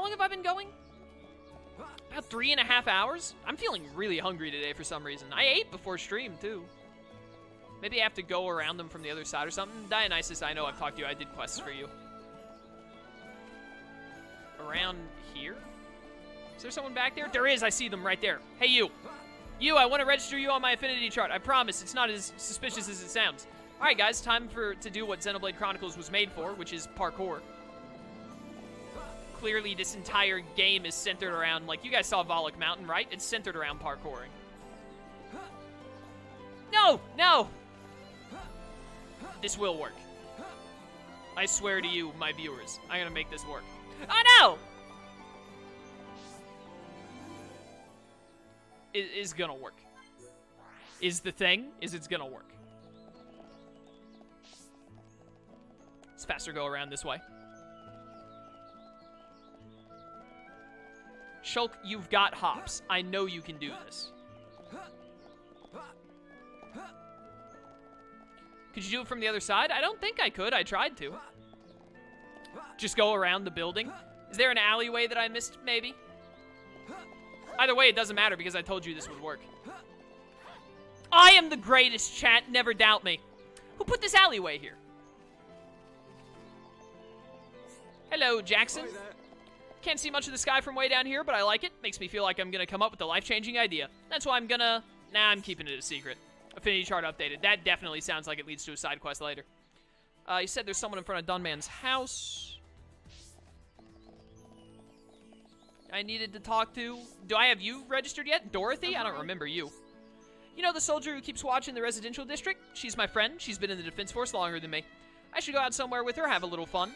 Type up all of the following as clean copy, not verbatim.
long have I been going? About 3.5 hours? I'm feeling really hungry today for some reason. I ate before stream, too. Maybe I have to go around them from the other side or something. Dionysus, I know I've talked to you. I did quests for you. Around here? Is there someone back there? There is. I see them right there. Hey, you. You, I want to register you on my affinity chart. I promise it's not as suspicious as it sounds. All right, guys. Time to do what Xenoblade Chronicles was made for, which is parkour. Clearly, this entire game is centered around, like, you guys saw Volok Mountain, right? It's centered around parkouring. No! No! This will work. I swear to you, my viewers, I'm gonna make this work. Oh, no! It is gonna work. Is the thing, is it's gonna work. It's faster go around this way. Shulk, you've got hops. I know you can do this. Could you do it from the other side? I don't think I could. I tried to. Just go around the building. Is there an alleyway that I missed, maybe? Either way, it doesn't matter because I told you this would work. I am the greatest, chat. Never doubt me. Who put this alleyway here? Hello, Jackson. Can't see much of the sky from way down here, but I like it. Makes me feel like I'm gonna come up with a life-changing idea. That's why I'm gonna... Nah, I'm keeping it a secret. Affinity chart updated. That definitely sounds like it leads to a side quest later. You said there's someone in front of Dunman's house. I needed to talk to... Do I have you registered yet? Dorothy? I don't remember you. You know the soldier who keeps watching the residential district? She's my friend. She's been in the defense force longer than me. I should go out somewhere with her, have a little fun.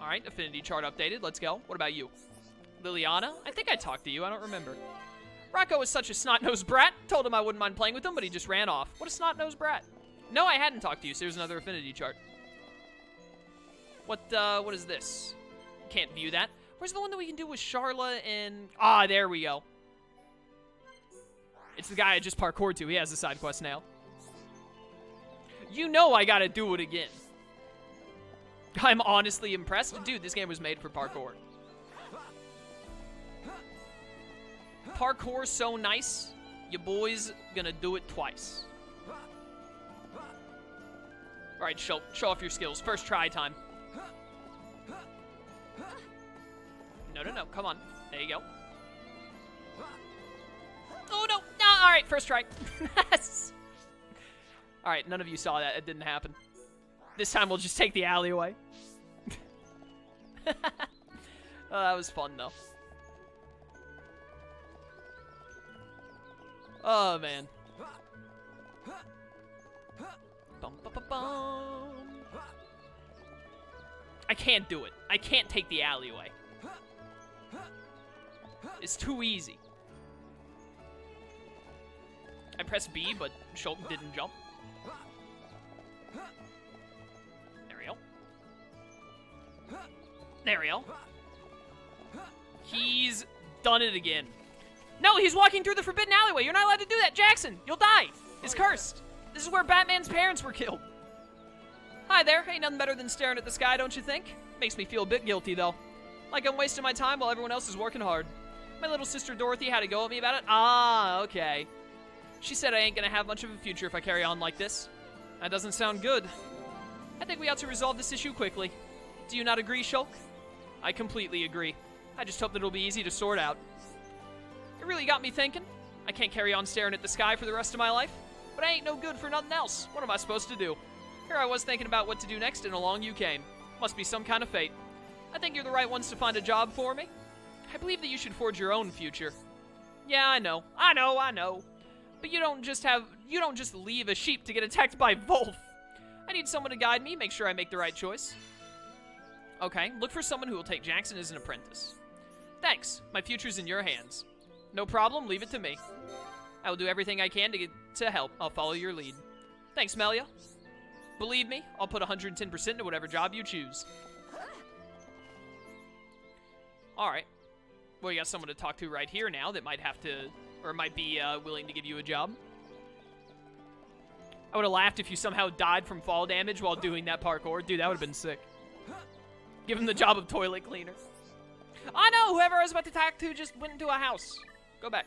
Alright, affinity chart updated. Let's go. What about you? Liliana? I think I talked to you. I don't remember. Rocco is such a snot-nosed brat. Told him I wouldn't mind playing with him, but he just ran off. What a snot-nosed brat. No, I hadn't talked to you, so here's another affinity chart. What is this? Can't view that. Where's the one that we can do with Charla and... Ah, there we go. It's the guy I just parkoured to. He has a side quest now. You know I gotta do it again. I'm honestly impressed. Dude, this game was made for parkour. Parkour's so nice, your boy's gonna do it twice. Alright, show off your skills. First try time. No, come on. There you go. Oh, no. No, alright, first try. Alright, none of you saw that. It didn't happen. This time we'll just take the alleyway. Oh, that was fun, though. Oh, man. Bum, bum, bum, bum. I can't do it. I can't take the alleyway. It's too easy. I pressed B, but Shulk didn't jump. There we go. There we go. He's done it again. No, he's walking through the forbidden alleyway. You're not allowed to do that, Jackson. You'll die. It's cursed. This is where Batman's parents were killed. Hi there. Ain't nothing better than staring at the sky, don't you think? Makes me feel a bit guilty, though. Like I'm wasting my time while everyone else is working hard. My little sister Dorothy had a go at me about it. Ah, okay. She said I ain't gonna have much of a future if I carry on like this. That doesn't sound good. I think we ought to resolve this issue quickly. Do you not agree, Shulk? I completely agree. I just hope that it'll be easy to sort out. It really got me thinking. I can't carry on staring at the sky for the rest of my life, but I ain't no good for nothing else. What am I supposed to do? Here I was thinking about what to do next, and along you came. Must be some kind of fate. I think you're the right ones to find a job for me. I believe that you should forge your own future. Yeah, I know. But you don't just leave a sheep to get attacked by Wolf. I need someone to guide me, make sure I make the right choice. Okay, look for someone who will take Jackson as an apprentice. Thanks. My future's in your hands. No problem, leave it to me. I will do everything I can to help. I'll follow your lead. Thanks, Melia. Believe me, I'll put 110% into whatever job you choose. Alright. Well, you got someone to talk to right here now that might have to, or might be willing to give you a job. I would have laughed if you somehow died from fall damage while doing that parkour. Dude, that would have been sick. Give him the job of toilet cleaner. I know! Whoever I was about to talk to just went into a house. Go back.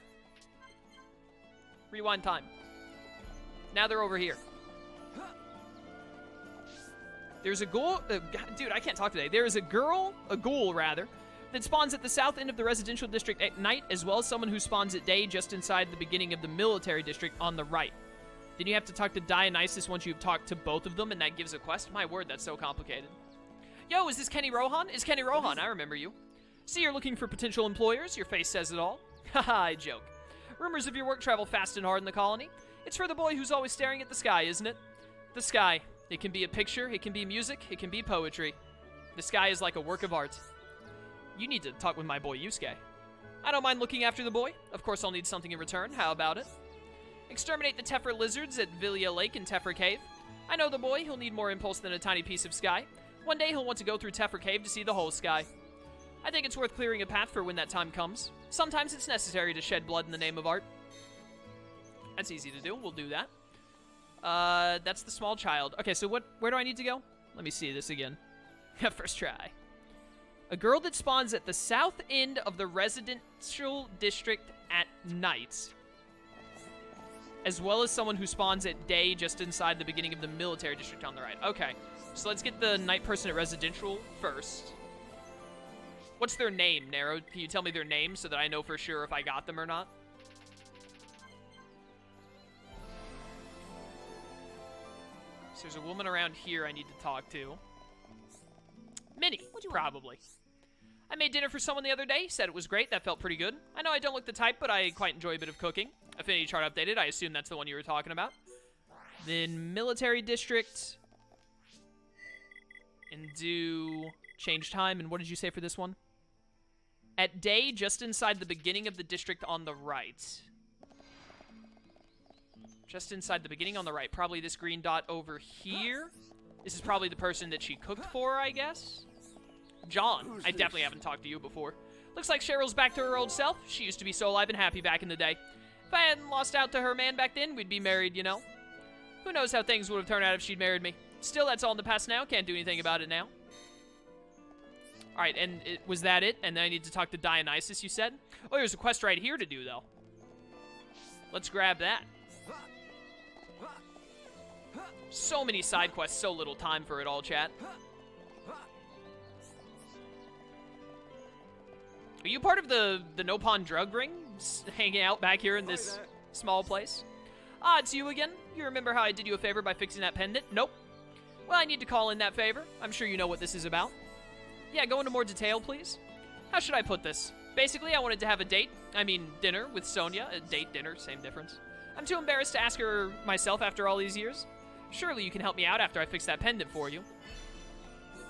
Rewind time. Now they're over here. There's a ghoul... dude, I can't talk today. There is a ghoul, rather, that spawns at the south end of the residential district at night, as well as someone who spawns at day just inside the beginning of the military district on the right. Then you have to talk to Dionysus once you've talked to both of them, and that gives a quest. My word, that's so complicated. Yo, is this Kenny Rohan? It's Kenny Rohan, I remember you. See, you're looking for potential employers. Your face says it all. Haha, I joke. Rumors of your work travel fast and hard in the colony. It's for the boy who's always staring at the sky, isn't it? The sky. It can be a picture, it can be music, it can be poetry. The sky is like a work of art. You need to talk with my boy Yusuke. I don't mind looking after the boy. Of course I'll need something in return. How about it? Exterminate the Tefra lizards at Villia Lake and Tefra Cave. I know the boy. He'll need more impulse than a tiny piece of sky. One day he'll want to go through Tefra Cave to see the whole sky. I think it's worth clearing a path for when that time comes. Sometimes it's necessary to shed blood in the name of art. That's easy to do. We'll do that. That's the small child. Okay, so where do I need to go? Let me see this again. First try. A girl that spawns at the south end of the residential district at night, as well as someone who spawns at day just inside the beginning of the military district on the right. Okay, so let's get the night person at residential first. What's their name, Nero? Can you tell me their name so that I know for sure if I got them or not? So there's a woman around here I need to talk to. Minnie, probably. I made dinner for someone the other day. Said it was great. That felt pretty good. I know I don't look the type, but I quite enjoy a bit of cooking. Affinity chart updated. I assume that's the one you were talking about. Then military district. And do change time. And what did you say for this one? At day, just inside the beginning of the district on the right. Just inside the beginning on the right. Probably this green dot over here. This is probably the person that she cooked for, I guess. John. I definitely haven't talked to you before. Looks like Cheryl's back to her old self. She used to be so alive and happy back in the day. If I hadn't lost out to her man back then, we'd be married, you know. Who knows how things would have turned out if she'd married me. Still, that's all in the past now. Can't do anything about it now. Alright, and was that it? And then I need to talk to Dionysus, you said? Oh, there's a quest right here to do, though. Let's grab that. So many side quests, so little time for it all, chat. Are you part of the Nopon drug ring? Hanging out back here in this small place? Ah, it's you again? You remember how I did you a favor by fixing that pendant? Nope. Well, I need to call in that favor. I'm sure you know what this is about. Yeah, go into more detail, please. How should I put this? Basically, I wanted to have a date. I mean, dinner with Sonia. A date, dinner, same difference. I'm too embarrassed to ask her myself after all these years. Surely you can help me out after I fix that pendant for you.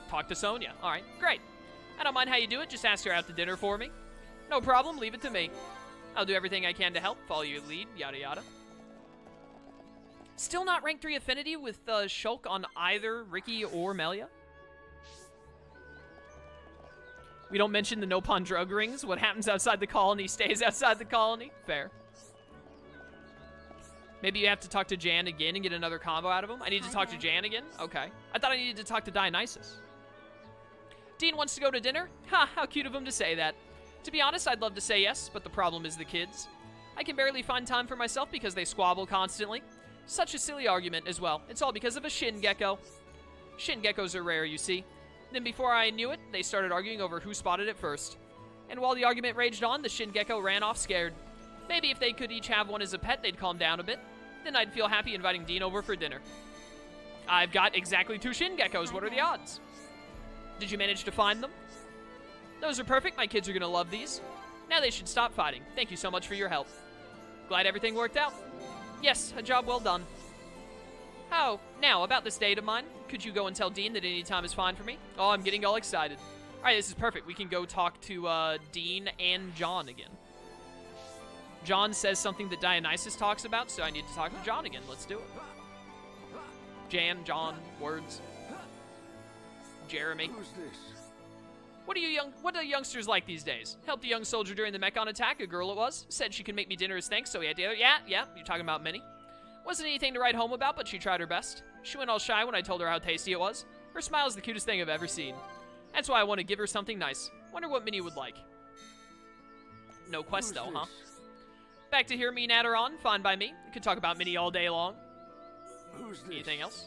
Talk to Sonia. All right, great. I don't mind how you do it. Just ask her out to dinner for me. No problem. Leave it to me. I'll do everything I can to help. Follow your lead. Yada, yada. Still not rank 3 affinity with Shulk on either Ricky or Melia? We don't mention the Nopon drug rings. What happens outside the colony stays outside the colony. Fair. Maybe you have to talk to Jan again and get another combo out of him. I need to talk to Jan again? Okay. I thought I needed to talk to Dionysus. Dean wants to go to dinner? Ha, how cute of him to say that. To be honest, I'd love to say yes, but the problem is the kids. I can barely find time for myself because they squabble constantly. Such a silly argument as well. It's all because of a shin gecko. Shin geckos are rare, you see. Then before I knew it, they started arguing over who spotted it first. And while the argument raged on, the shin gecko ran off scared. Maybe if they could each have one as a pet, they'd calm down a bit. Then I'd feel happy inviting Dean over for dinner. I've got exactly 2 shin geckos. What are the odds? Did you manage to find them? Those are perfect. My kids are going to love these. Now they should stop fighting. Thank you so much for your help. Glad everything worked out. Yes, a job well done. Oh, now, about this date of mine. Could you go and tell Dean that any time is fine for me? Oh, I'm getting all excited. All right, this is perfect. We can go talk to Dean and John again. John says something that Dionysus talks about, so I need to talk to John again. Let's do it. Jan, John, words. Jeremy. Who's this? What do youngsters like these days? Helped a young soldier during the Mech-On attack, a girl it was. Said she could make me dinner as thanks, so we had to... Yeah, you're talking about Minnie. Wasn't anything to write home about, but she tried her best. She went all shy when I told her how tasty it was. Her smile is the cutest thing I've ever seen. That's why I want to give her something nice. Wonder what Minnie would like. No quest, though, huh? Back to hear me natter on. Fine by me. We could talk about Minnie all day long. Anything else?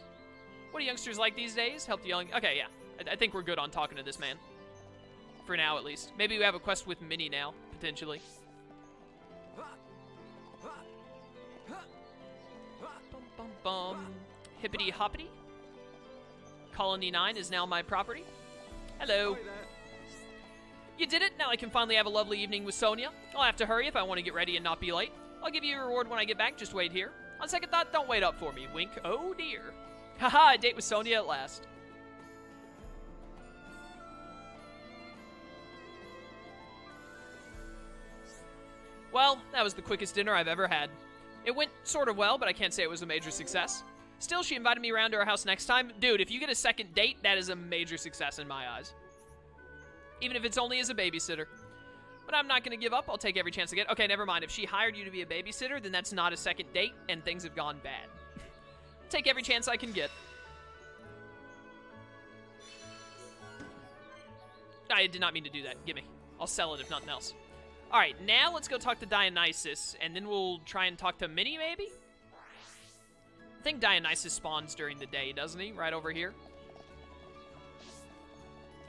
What do youngsters like these days? Help the young... Okay, yeah. I think we're good on talking to this man. For now, at least. Maybe we have a quest with Minnie now, potentially. Bum, bum, bum. Hippity hoppity. Colony 9 is now my property. Hello. You did it. Now I can finally have a lovely evening with Sonia. I'll have to hurry if I want to get ready and not be late. I'll give you a reward when I get back. Just wait here. On second thought, don't wait up for me. Wink. Oh, dear. Haha, a date with Sonia at last. Well, that was the quickest dinner I've ever had. It went sort of well, but I can't say it was a major success. Still, she invited me around to her house next time. Dude, if you get a second date, that is a major success in my eyes. Even if it's only as a babysitter. But I'm not going to give up. I'll take every chance I get. Okay, never mind. If she hired you to be a babysitter, then that's not a second date, and things have gone bad. Take every chance I can get. I did not mean to do that. Gimme. I'll sell it if nothing else. Alright, now let's go talk to Dionysus, and then we'll try and talk to Minnie, maybe? I think Dionysus spawns during the day, doesn't he? Right over here.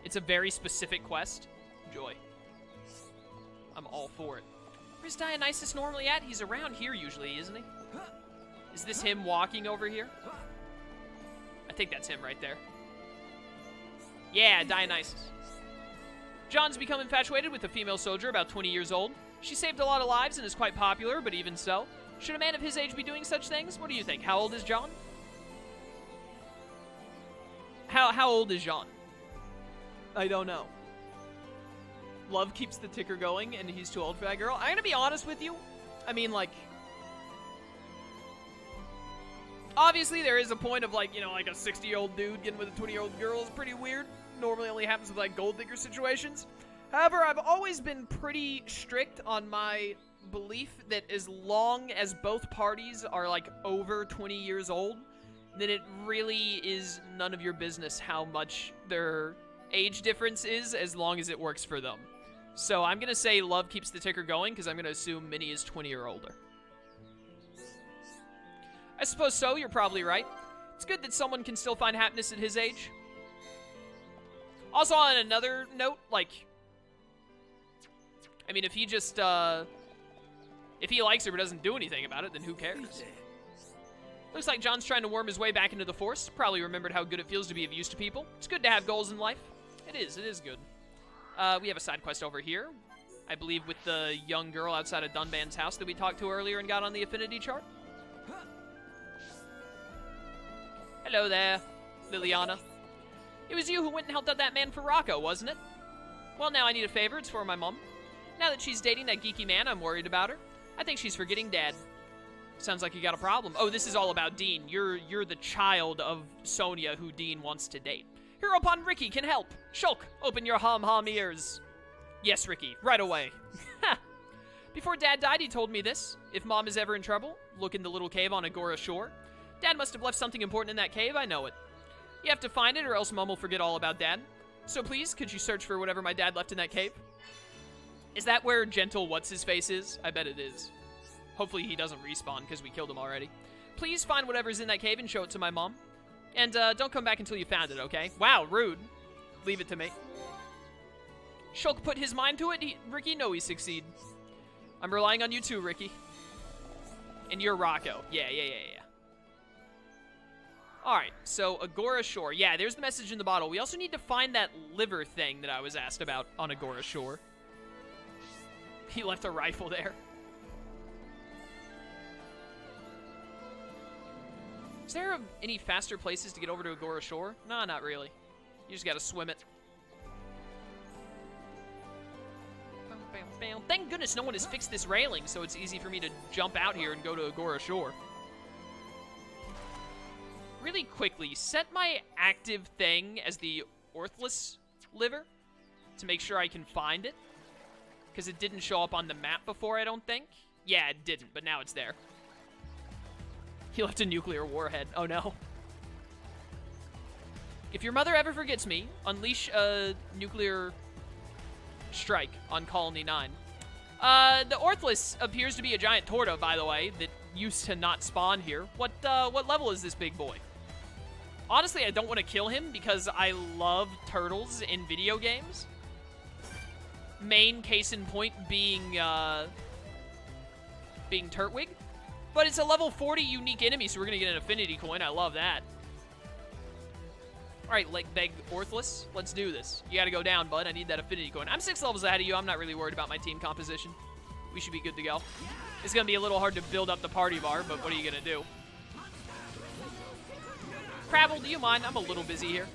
It's a very specific quest. Joy. I'm all for it. Where's Dionysus normally at? He's around here usually, isn't he? Is this him walking over here? I think that's him right there. Yeah, Dionysus. John's become infatuated with a female soldier about 20 years old. She saved a lot of lives and is quite popular, but even so, should a man of his age be doing such things? What do you think? How old is John? How old is John? I don't know. Love keeps the ticker going, and he's too old for that girl. I'm gonna be honest with you. I mean, like... Obviously, there is a point of, like, you know, like a 60-year-old dude getting with a 20-year-old girl is pretty weird. Normally only happens with, like, gold digger situations. However, I've always been pretty strict on my belief that as long as both parties are, like, over 20 years old, then it really is none of your business how much their age difference is, as long as it works for them. So I'm going to say love keeps the ticker going, because I'm going to assume Minnie is 20 or older. I suppose so, you're probably right. It's good that someone can still find happiness at his age. Also, on another note, like... I mean, if he just, if he likes her but doesn't do anything about it, then who cares? Looks like John's trying to worm his way back into the Force. Probably remembered how good it feels to be of use to people. It's good to have goals in life. It is good. We have a side quest over here. I believe with the young girl outside of Dunban's house that we talked to earlier and got on the affinity chart. Hello there, Liliana. It was you who went and helped out that man for Rocco, wasn't it? Well, now I need a favor. It's for my mom. Now that she's dating that geeky man, I'm worried about her. I think she's forgetting Dad. Sounds like you got a problem. Oh, this is all about Dean. You're the child of Sonia who Dean wants to date. Hereupon Ricky can help. Shulk, open your hom-hom ears. Yes, Ricky, right away. Before Dad died, he told me this. If Mom is ever in trouble, look in the little cave on Agora Shore. Dad must have left something important in that cave, I know it. You have to find it or else Mom will forget all about Dad. So please, could you search for whatever my dad left in that cave? Is that where Gentle What's-His-Face is? I bet it is. Hopefully he doesn't respawn because we killed him already. Please find whatever's in that cave and show it to my mom. And don't come back until you found it, okay? Wow, rude. Leave it to me. Shulk put his mind to it. Ricky, no, he succeed. I'm relying on you too, Ricky. And you're Rocco. Yeah. Alright, so Agora Shore. Yeah, there's the message in the bottle. We also need to find that liver thing that I was asked about on Agora Shore. He left a rifle there. Is there any faster places to get over to Agora Shore? Nah, not really. You just gotta swim it. Thank goodness no one has fixed this railing, so it's easy for me to jump out here and go to Agora Shore. Really quickly, set my active thing as the Orthless liver to make sure I can find it. Because it didn't show up on the map before, I don't think. Yeah, it didn't, but now it's there. He left a nuclear warhead. Oh, no. If your mother ever forgets me, unleash a nuclear strike on Colony 9. The Orthless appears to be a giant Torta, by the way, that used to not spawn here. What level is this big boy? Honestly, I don't want to kill him because I love turtles in video games. Main case in point being Turtwig. But it's a level 40 unique enemy, so we're going to get an affinity coin. I love that. Alright, Leg Beg Orthless, let's do this. You gotta go down, bud. I need that affinity coin. I'm 6 levels ahead of you. I'm not really worried about my team composition. We should be good to go. It's gonna be a little hard to build up the party bar, but what are you gonna do? Crabble, do you mind? I'm a little busy here.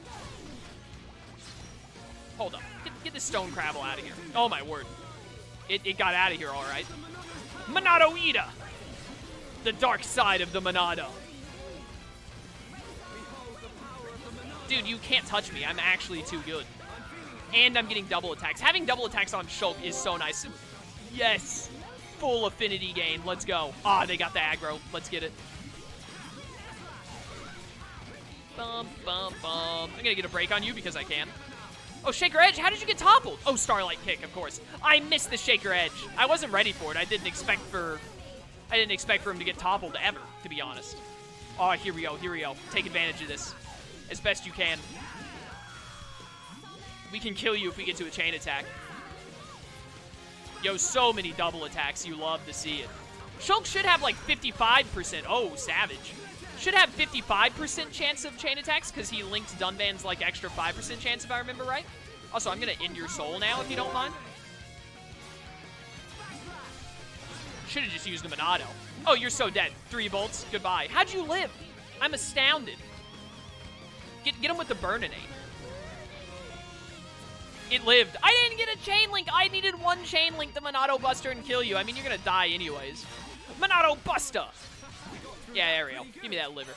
Hold up. Get this stone Crabble out of here. Oh my word. It got out of here, alright. Monado Ida! The dark side of the Monado. Dude, you can't touch me. I'm actually too good. And I'm getting double attacks. Having double attacks on Shulk is so nice. Yes. Full affinity gain. Let's go. Ah, they got the aggro. Let's get it. Bum, bum, bum. I'm gonna get a break on you because I can. Oh, Shaker Edge. How did you get toppled? Oh, Starlight Kick, of course. I missed the Shaker Edge. I wasn't ready for it. I didn't expect for him to get toppled ever, to be honest. Oh, here we go. Here we go. Take advantage of this as best you can. We can kill you if we get to a chain attack. Yo, so many double attacks. You love to see it. Shulk should have like 55%. Oh, savage. Should have 55% chance of chain attacks because he linked Dunban's like extra 5% chance if I remember right. Also, I'm going to end your soul now if you don't mind. Should have just used the Monado. Oh, you're so dead. 3 bolts. Goodbye. How'd you live? I'm astounded. Get him with the Burninate. It lived. I didn't get a chain link. I needed 1 chain link to Monado Buster and kill you. I mean, you're going to die anyways. Monado Buster. Yeah, there we go. Give me that liver.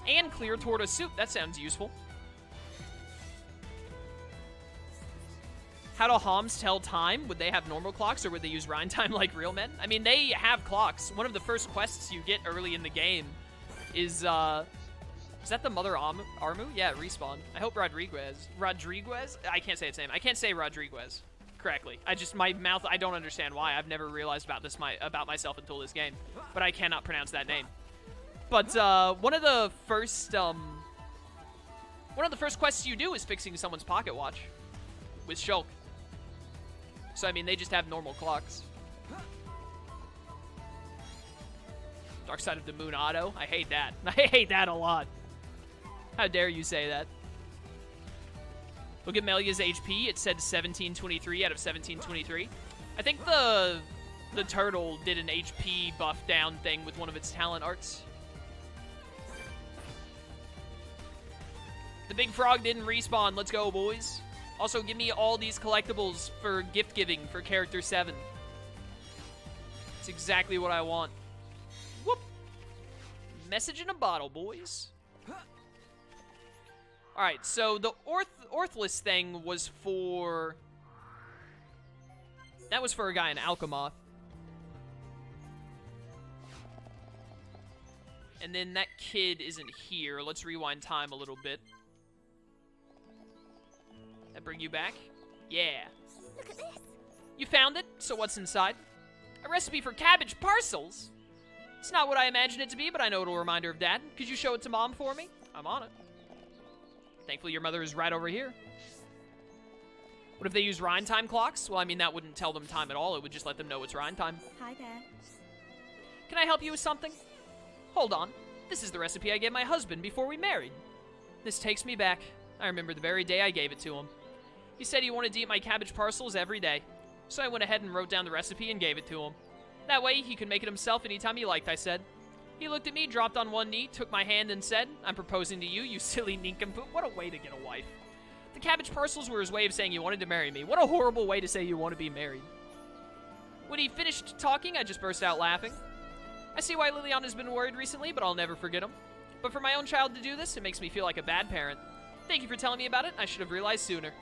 And clear Torta Soup. That sounds useful. How do Homs tell time? Would they have normal clocks or would they use Rhine time like real men? I mean, they have clocks. One of the first quests you get early in the game is that the Mother Armu? Yeah, Respawn. I hope Rodriguez? I can't say its name. I can't say Rodriguez correctly. My mouth, I don't understand why. I've never realized about myself until this game. But I cannot pronounce that name. But one of the first quests you do is fixing someone's pocket watch with Shulk. So, I mean, they just have normal clocks. Dark Side of the Moon auto. I hate that. I hate that a lot. How dare you say that? Look at Melia's HP. It said 1723 out of 1723. I think the turtle did an HP buff down thing with one of its talent arts. The big frog didn't respawn. Let's go, boys. Also, give me all these collectibles for gift giving for Character 7. It's exactly what I want. Whoop. Message in a bottle, boys. Alright, so the Orthless thing was for... That was for a guy in Alchemoth. And then that kid isn't here. Let's rewind time a little bit. That bring you back? Yeah. Look at this. You found it? So what's inside? A recipe for cabbage parcels? It's not what I imagined it to be, but I know it'll remind her of Dad. Could you show it to Mom for me? I'm on it. Thankfully, your mother is right over here. What if they use Rhine time clocks? Well, I mean, that wouldn't tell them time at all. It would just let them know it's Rhine time. Hi there. Can I help you with something? Hold on. This is the recipe I gave my husband before we married. This takes me back. I remember the very day I gave it to him. He said he wanted to eat my cabbage parcels every day. So I went ahead and wrote down the recipe and gave it to him. That way, he could make it himself anytime he liked, I said. He looked at me, dropped on one knee, took my hand, and said, I'm proposing to you, you silly nincompoop. What a way to get a wife. The cabbage parcels were his way of saying he wanted to marry me. What a horrible way to say you want to be married. When he finished talking, I just burst out laughing. I see why Liliana's been worried recently, but I'll never forget him. But for my own child to do this, it makes me feel like a bad parent. Thank you for telling me about it. I should have realized sooner.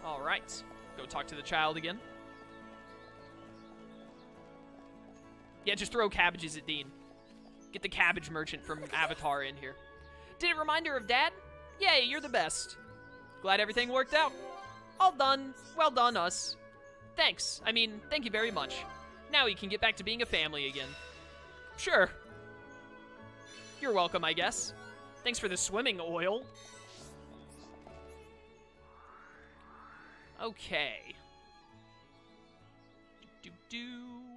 All right. Go talk to the child again. Yeah, just throw cabbages at Dean. Get the cabbage merchant from Avatar in here. Did it remind her of Dad? Yay, you're the best. Glad everything worked out. All done. Well done, us. Thanks. I mean, thank you very much. Now we can get back to being a family again. Sure. You're welcome, I guess. Thanks for the swimming oil. Okay. Do-do-do.